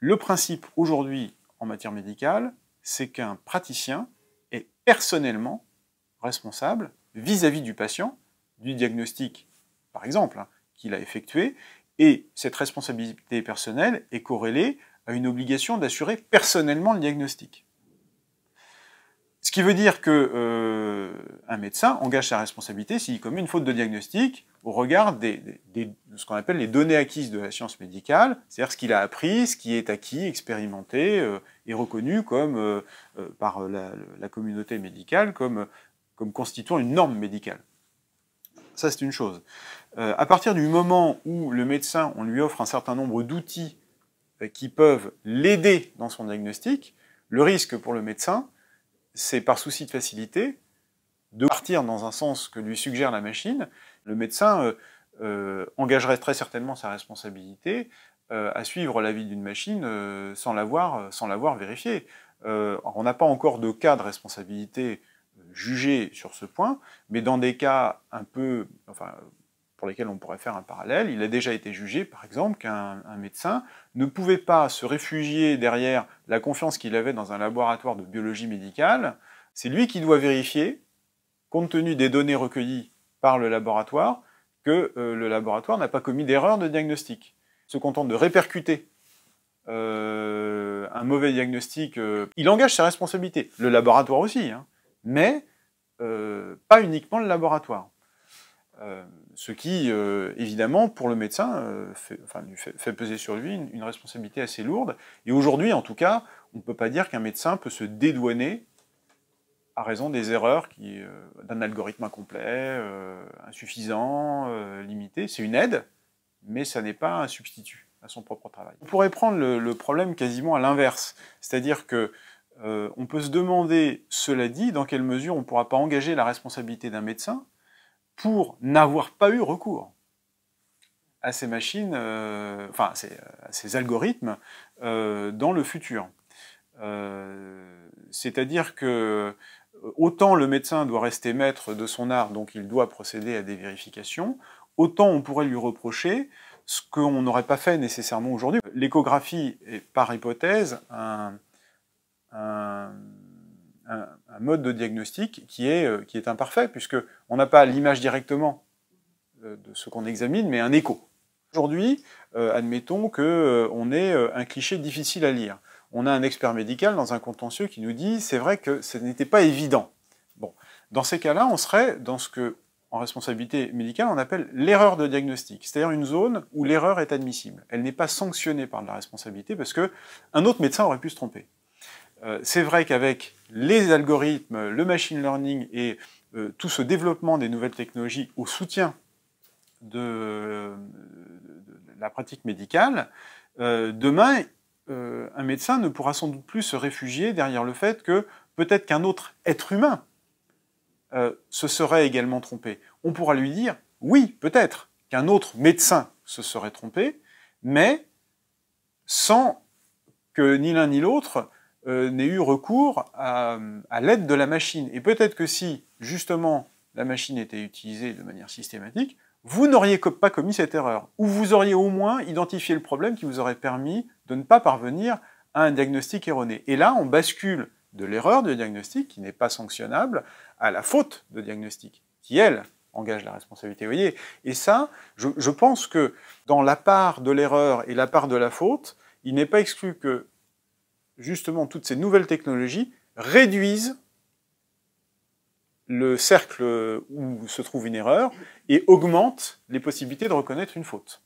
Le principe aujourd'hui en matière médicale, c'est qu'un praticien est personnellement responsable vis-à-vis du patient, du diagnostic, par exemple, qu'il a effectué, et cette responsabilité personnelle est corrélée à une obligation d'assurer personnellement le diagnostic. Ce qui veut dire que un médecin engage sa responsabilité s'il commet une faute de diagnostic au regard de ce qu'on appelle les données acquises de la science médicale, c'est-à-dire ce qu'il a appris, ce qui est acquis, expérimenté et reconnu comme par la communauté médicale comme constituant une norme médicale. Ça, c'est une chose. À partir du moment où le médecin, on lui offre un certain nombre d'outils qui peuvent l'aider dans son diagnostic, le risque pour le médecin, c'est par souci de facilité de partir dans un sens que lui suggère la machine. Le médecin engagerait très certainement sa responsabilité à suivre l'avis d'une machine sans l'avoir vérifié. On n'a pas encore de cas de responsabilité jugé sur ce point, mais dans des cas un peu, enfin, pour lesquels on pourrait faire un parallèle, il a déjà été jugé, par exemple, qu'un médecin ne pouvait pas se réfugier derrière la confiance qu'il avait dans un laboratoire de biologie médicale. C'est lui qui doit vérifier, compte tenu des données recueillies par le laboratoire, que le laboratoire n'a pas commis d'erreur de diagnostic. Se contente de répercuter un mauvais diagnostic, il engage ses responsabilités. Le laboratoire aussi, mais pas uniquement le laboratoire. Ce qui, évidemment, pour le médecin, fait peser sur lui une responsabilité assez lourde. Et aujourd'hui, en tout cas, on ne peut pas dire qu'un médecin peut se dédouaner à raison des erreurs d'un algorithme incomplet, insuffisant, limité. C'est une aide, mais ça n'est pas un substitut à son propre travail. On pourrait prendre le problème quasiment à l'inverse, c'est-à-dire que on peut se demander, cela dit, dans quelle mesure on ne pourra pas engager la responsabilité d'un médecin pour n'avoir pas eu recours à ces machines, à ces algorithmes dans le futur. C'est-à-dire que autant le médecin doit rester maître de son art, donc il doit procéder à des vérifications, autant on pourrait lui reprocher ce qu'on n'aurait pas fait nécessairement aujourd'hui. L'échographie est par hypothèse un mode de diagnostic qui est imparfait, puisqu'on n'a pas l'image directement de ce qu'on examine, mais un écho. Aujourd'hui, admettons qu'on ait un cliché difficile à lire. On a un expert médical dans un contentieux qui nous dit « c'est vrai que ce n'était pas évident ». Bon, dans ces cas-là, on serait dans ce que, en responsabilité médicale, on appelle l'erreur de diagnostic, c'est-à-dire une zone où l'erreur est admissible. Elle n'est pas sanctionnée par de la responsabilité parce qu'un autre médecin aurait pu se tromper. C'est vrai qu'avec les algorithmes, le machine learning et tout ce développement des nouvelles technologies au soutien de la pratique médicale, demain, un médecin ne pourra sans doute plus se réfugier derrière le fait que peut-être qu'un autre être humain se serait également trompé. On pourra lui dire, oui, peut-être qu'un autre médecin se serait trompé, mais sans que ni l'un ni l'autre n'ait eu recours à l'aide de la machine. Et peut-être que si, justement, la machine était utilisée de manière systématique, vous n'auriez pas commis cette erreur, ou vous auriez au moins identifié le problème qui vous aurait permis de ne pas parvenir à un diagnostic erroné. Et là, on bascule de l'erreur de diagnostic, qui n'est pas sanctionnable, à la faute de diagnostic, qui, elle, engage la responsabilité. Vous voyez ? Et ça, je pense que dans la part de l'erreur et la part de la faute, il n'est pas exclu que, justement, toutes ces nouvelles technologies réduisent le cercle où se trouve une erreur et augmente les possibilités de reconnaître une faute.